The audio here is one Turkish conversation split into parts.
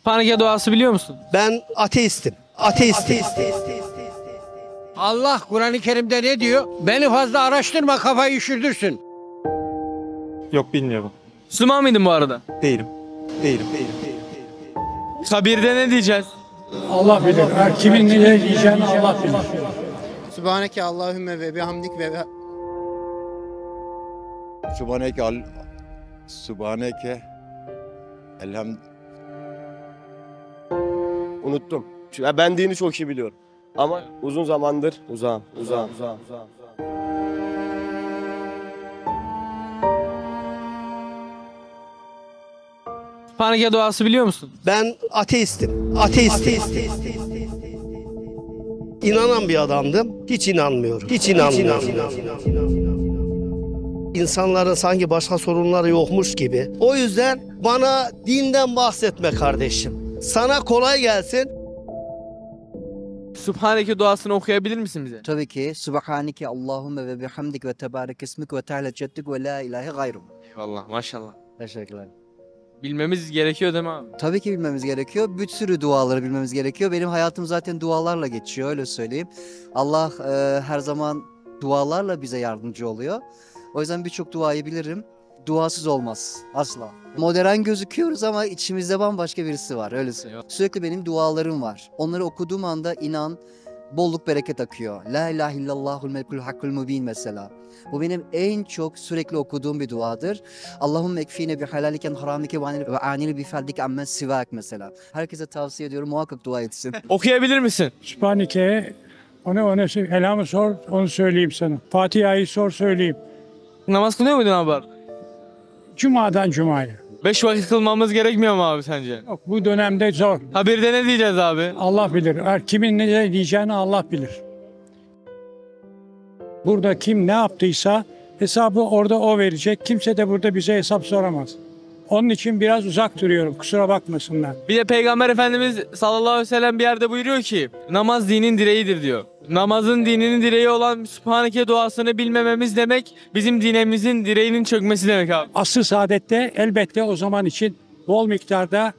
Sübhaneke duası biliyor musun? Ben ateistim. Ateistim. Allah Kur'an-ı Kerim'de ne diyor? Beni fazla araştırma, kafayı üşürdürsün. Yok, bilmiyorum. Müslüman mıydın bu arada? Değilim. Kabirde ne diyeceğiz? Allah bilir. Kimin ne diyeceğini Allah bilir. Sübhaneke Allahümme ve bihamdik ve Subhaneke elham. Unuttum. Çünkü ben dini çok iyi biliyorum. Ama uzun zamandır uzağım. Sübhaneke duası biliyor musun? Ben ateistim. Ateistim. İnanan bir adamdım. Hiç inanmıyorum. İnsanların sanki başka sorunları yokmuş gibi. O yüzden bana dinden bahsetme kardeşim. Sana kolay gelsin. Sübhaneke duasını okuyabilir misin bize? Tabii ki. Subhaneke Allahümme ve bihamdik ve tebarek ismik ve teala ceddük ve la ilahe gayruk. Eyvallah, maşallah. Teşekkürler. Bilmemiz gerekiyor değil mi abi? Tabii ki bilmemiz gerekiyor. Bir sürü duaları bilmemiz gerekiyor. Benim hayatım zaten dualarla geçiyor, öyle söyleyeyim. Allah her zaman dualarla bize yardımcı oluyor. O yüzden birçok duayı bilirim. Duasız olmaz asla. Modern gözüküyoruz ama içimizde bambaşka birisi var, öyle söyleyeyim. Sürekli benim dualarım var. Onları okuduğum anda inan bolluk bereket akıyor. La ilahe illallahul melikul hakkul mubin mesela. Bu benim en çok sürekli okuduğum bir duadır. Allahümme ekfine bi halaliken haramike ve anil bi feldik ammen sivak mesela. Herkese tavsiye ediyorum, muhakkak dua etsin. Okuyabilir misin? Sübhaneke'ye onu elhamı sor, onu söyleyeyim sana. Fatiha'yı sor, söyleyeyim. Namaz kılıyor muydun abi? Cuma'dan Cuma'ya. 5 vakit kılmamız gerekmiyor mu abi sence? Yok, bu dönemde zor. Kabirde ne diyeceğiz abi? Allah bilir. Kimin ne diyeceğini Allah bilir. Burada kim ne yaptıysa hesabı orada o verecek. Kimse de burada bize hesap soramaz. Onun için biraz uzak duruyorum. Kusura bakmasınlar. Bir de Peygamber Efendimiz sallallahu aleyhi ve sellem bir yerde buyuruyor ki namaz dinin direğidir diyor. Namazın dininin direği olan Sübhaneke duasını bilmememiz demek bizim dinimizin direğinin çökmesi demek abi. Asr-ı saadette elbette o zaman için bol miktarda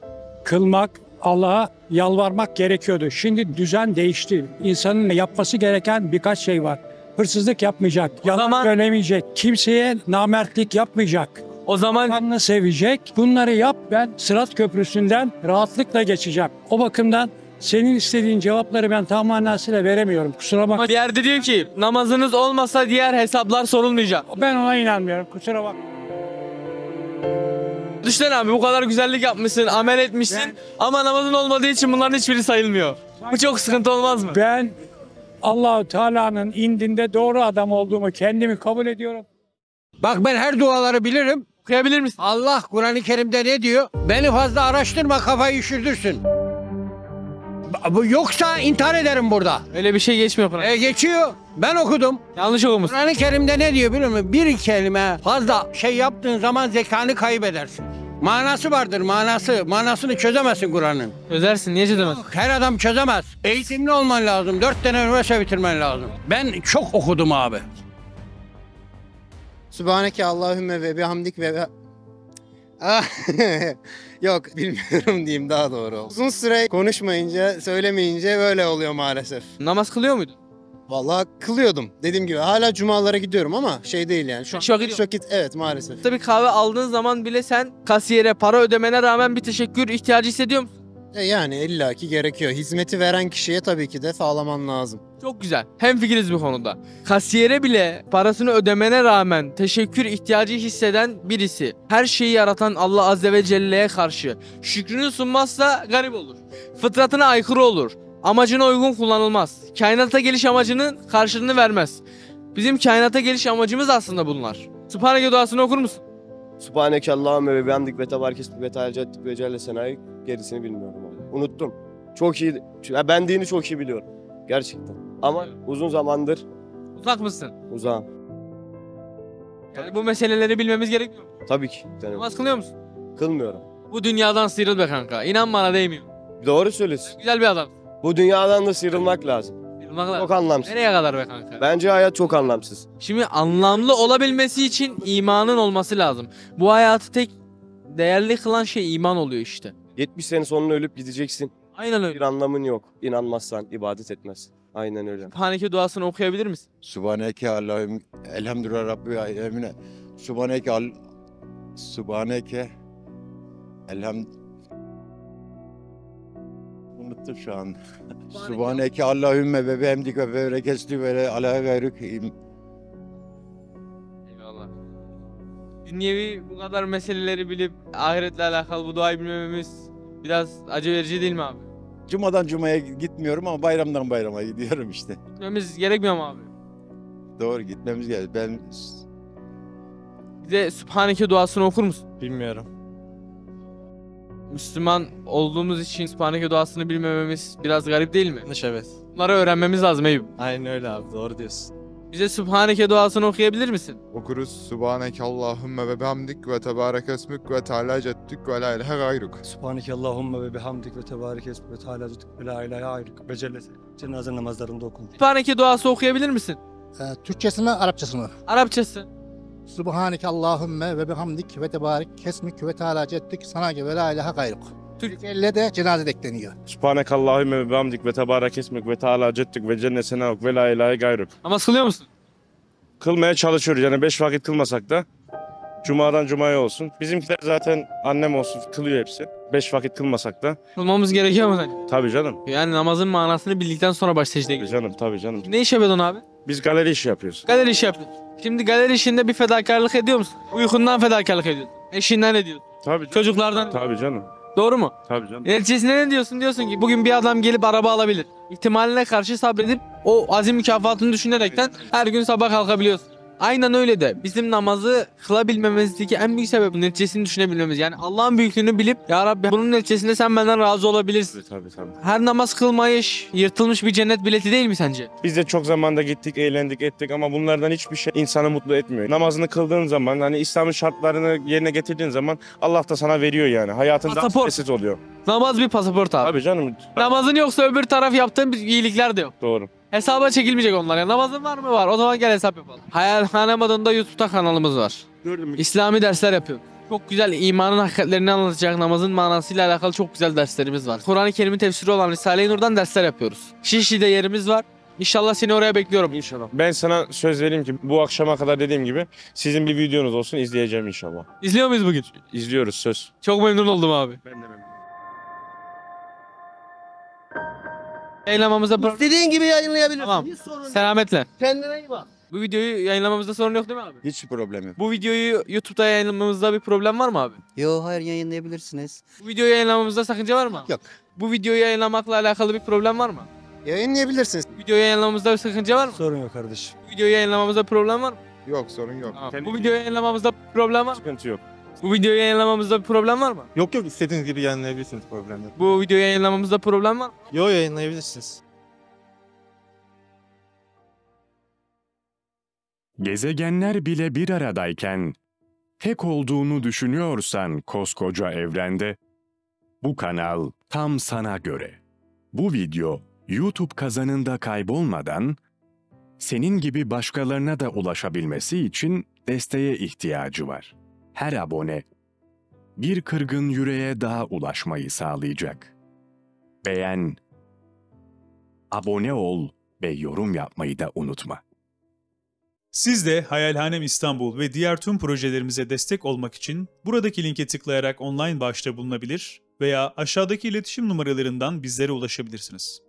kılmak, Allah'a yalvarmak gerekiyordu. Şimdi düzen değişti. İnsanın yapması gereken birkaç şey var. Hırsızlık yapmayacak, yalan söylemeyecek, kimseye namertlik yapmayacak. O zaman Kanını sevecek. Bunları yap, ben Sırat Köprüsü'nden rahatlıkla geçeceğim. O bakımdan senin istediğin cevapları ben tam manasıyla veremiyorum. Kusura bakma. bir yerde diyor ki namazınız olmasa diğer hesaplar sorulmayacak. Ben ona inanmıyorum. Kusura bakma. Düşten abi bu kadar güzellik yapmışsın, amel etmişsin ama namazın olmadığı için bunların hiçbiri sayılmıyor. Bu çok sıkıntı olmaz mı? Ben Allah-u Teala'nın indinde doğru adam olduğumu kendimi kabul ediyorum. Bak ben her duaları bilirim. Okuyabilir misin? Allah Kur'an-ı Kerim'de ne diyor? Beni fazla araştırma, kafayı üşürdürsün. Bu yoksa intihar ederim burada. Öyle bir şey geçmiyor Kur'an. Geçiyor. Ben okudum. Yanlış okumuşsun. Kur'an-ı Kerim'de ne diyor biliyor musun? Bir kelime fazla şey yaptığın zaman zekanı kaybedersin. Manası vardır, manası. Manasını çözemezsin Kur'an'ın. Çözersin, niye çözemezsin? Her adam çözemez. Eğitimli olman lazım. 4 tane üniversite bitirmen lazım. Ben çok okudum abi. Sübhaneke Allahümme ve bihamdik ve Yok, bilmiyorum diyeyim, daha doğru. Uzun süre konuşmayınca, söylemeyince böyle oluyor maalesef. Namaz kılıyor muydun? Vallahi kılıyordum. Dediğim gibi hala cumalara gidiyorum ama şey değil yani. Şu an Beş vakit- beş vakit, evet, maalesef. Tabii kahve aldığın zaman bile sen kasiyere para ödemene rağmen bir teşekkür ihtiyacı hissediyor musun? Yani illaki gerekiyor. Hizmeti veren kişiye tabii ki de sağlaman lazım. Çok güzel. Hemfikiriz bu konuda. Kasiyere bile parasını ödemene rağmen teşekkür ihtiyacı hisseden birisi. Her şeyi yaratan Allah Azze ve Celle'ye karşı şükrünü sunmazsa garip olur. Fıtratına aykırı olur. Amacına uygun kullanılmaz. Kainata geliş amacının karşılığını vermez. Bizim kainata geliş amacımız aslında bunlar. Sübhaneke duasını okur musun? Subhaneke Allahümme ve bihamdik ve tebarek ismik ve teala ceddük ve celle senayi. Gerisini bilmiyorum. Unuttum. Çok iyi. Ben dini çok iyi biliyorum. Gerçekten. Ama uzun zamandır Uzak mısın? uzağım. Yani bu meseleleri bilmemiz gerekmiyor mu? Tabii ki. Yani Namaz kılıyor musun? kılmıyorum. Bu dünyadan sıyrıl be kanka. İnan bana değmiyor. Doğru söylüyorsun. Güzel bir adam. Bu dünyadan da sıyrılmak lazım. Sıyrılmak lazım. Çok anlamsız. Nereye kadar be kanka? Bence hayat çok anlamsız. Şimdi anlamlı olabilmesi için imanın olması lazım. Bu hayatı tek değerli kılan şey iman oluyor işte. 70 sene sonra ölüp gideceksin. Aynen Bir öyle. anlamın yok. İnanmazsan ibadet etmezsin. Aynen öyle. Sübhaneke duasını okuyabilir misin? Subhaneke Allahüm elhamdülillah Rabbil alemine. Subhaneke unuttum şu an. Subhaneke Allahümme ve bihamdike ve berekestü ve ala gayruk. Eyvallah. Dünyevi bu kadar meseleleri bilip ahiretle alakalı bu duayı bilmememiz biraz acı verici değil mi abi? Cuma'dan Cuma'ya gitmiyorum ama bayramdan bayrama gidiyorum işte. Gitmemiz gerekmiyor mu abi? Doğru gitmemiz gerekiyor. Ben Bize Sübhaneke duasını okur musun? Bilmiyorum. Müslüman olduğumuz için Sübhaneke duasını bilmememiz biraz garip değil mi? Yanlış, evet. Bunları öğrenmemiz lazım Eyüp. Aynen öyle abi, doğru diyorsun. Bize Sübhaneke duasını okuyabilir misin? Okuruz. Subhaneke Allahümme ve bihamdik ve tebarek esmük ve teala ceddük ve la ilahe gayruk. Subhaneke Allahümme ve bihamdik ve tebarek esmük ve teala ceddük ve la ilahe gayruk. Becellese. Cenaze namazlarında okun. Sübhaneke duası okuyabilir misin? Türkçesi mi, Arapçası mı? Arapçası. Subhaneke Allahümme ve bihamdik ve tebarek kesmük ve teala ceddük sanake ve la ilahe gayruk. Türkçeyle de cenaze ekleniyor. Subhaneke Allahümme ve bihamdik ve tebarek esmük ve teala ceddük ve cennet senavuk ve la ilahe gayruk. Namaz kılıyor musun? Kılmaya çalışıyoruz yani 5 vakit kılmasak da Cuma'dan Cuma'ya olsun. Bizimkiler zaten annem olsun kılıyor hepsi. 5 vakit kılmasak da. Kılmamız gerekiyor mu sence? Tabii canım. Yani namazın manasını bildikten sonra baş secdeye Tabii gidiyor. canım, tabii canım. Ne iş yapıyordun abi? Biz galeri işi yapıyoruz. Galeri işi yapıyorsun. Şimdi galeri işinde bir fedakarlık ediyor musun? Uykundan fedakarlık ediyorsun. Eşinden ediyorsun. Tabii. Çocuklardan. Tabii canım. Doğru mu? Tabii canım. Neticesinde ne diyorsun? Diyorsun ki bugün bir adam gelip araba alabilir. İhtimaline karşı sabredip o azim mükafatını düşünerekten her gün sabah kalkabiliyorsun. Aynen öyle de bizim namazı kılabilmemizdeki en büyük sebep neticesini düşünebilmemiz. Yani Allah'ın büyüklüğünü bilip ya Rabbi bunun neticesinde sen benden razı olabilirsin. Tabii. Her namaz kılmayış yırtılmış bir cennet bileti değil mi sence? Biz de çok zamanda gittik, eğlendik, ettik ama bunlardan hiçbir şey insanı mutlu etmiyor. Namazını kıldığın zaman, hani İslam'ın şartlarını yerine getirdiğin zaman Allah da sana veriyor yani. Hayatın daha Pasaport. stressiz oluyor. Namaz bir pasaport abi. Tabii canım. Namazın yoksa öbür taraf yaptığın iyilikler de yok. Doğru. Hesaba çekilmeyecek onlar. Ya namazın var mı? Var. O zaman gel hesap yapalım. Hayalhanem adında YouTube'da kanalımız var. Gördüm. İslami dersler yapıyorum. Çok güzel imanın hakikatlerini anlatacak, namazın manasıyla alakalı çok güzel derslerimiz var. Kur'an-ı Kerim'in tefsiri olan Risale-i Nur'dan dersler yapıyoruz. Şişli'de yerimiz var. İnşallah seni oraya bekliyorum. İnşallah. Ben sana söz vereyim ki bu akşama kadar dediğim gibi sizin bir videonuz olsun, izleyeceğim inşallah. İzliyor muyuz bugün? İzliyoruz, söz. Çok memnun oldum abi. Ben de memnunum. Yayınlamamızda İstediğin gibi yayınlayabilirsin. Tamam. Hiç sorun yok. Selametle. Kendine iyi bak. Bu videoyu yayınlamamızda sorun yok değil mi abi? hiç problem yok. Bu videoyu YouTube'da yayınlamamızda bir problem var mı abi? Yo, hayır, yayınlayabilirsiniz. Bu videoyu yayınlamamızda sakınca var mı? Yok. Bu videoyu yayınlamakla alakalı bir problem var mı? Yayınlayabilirsiniz. Bu videoyu yayınlamamızda bir sakınca var mı? Sorun yok kardeşim. Bu videoyu yayınlamamızda bir problem var mı? Yok, sorun yok. Tamam. Bu videoyu yayınlamamızda bir problem var mı? Sıkıntı yok. Bu videoyu yayınlamamızda bir problem var mı? Yok, istediğiniz gibi yayınlayabilirsiniz, problem yok. Bu videoyu yayınlamamızda problem var mı? Yok, yayınlayabilirsiniz. Gezegenler bile bir aradayken, tek olduğunu düşünüyorsan koskoca evrende, bu kanal tam sana göre. Bu video YouTube kazanında kaybolmadan, senin gibi başkalarına da ulaşabilmesi için desteğe ihtiyacı var. Her abone, bir kırgın yüreğe daha ulaşmayı sağlayacak. Beğen, abone ol ve yorum yapmayı da unutma. Siz de Hayalhanem İstanbul ve diğer tüm projelerimize destek olmak için buradaki linke tıklayarak online bağışta bulunabilir veya aşağıdaki iletişim numaralarından bizlere ulaşabilirsiniz.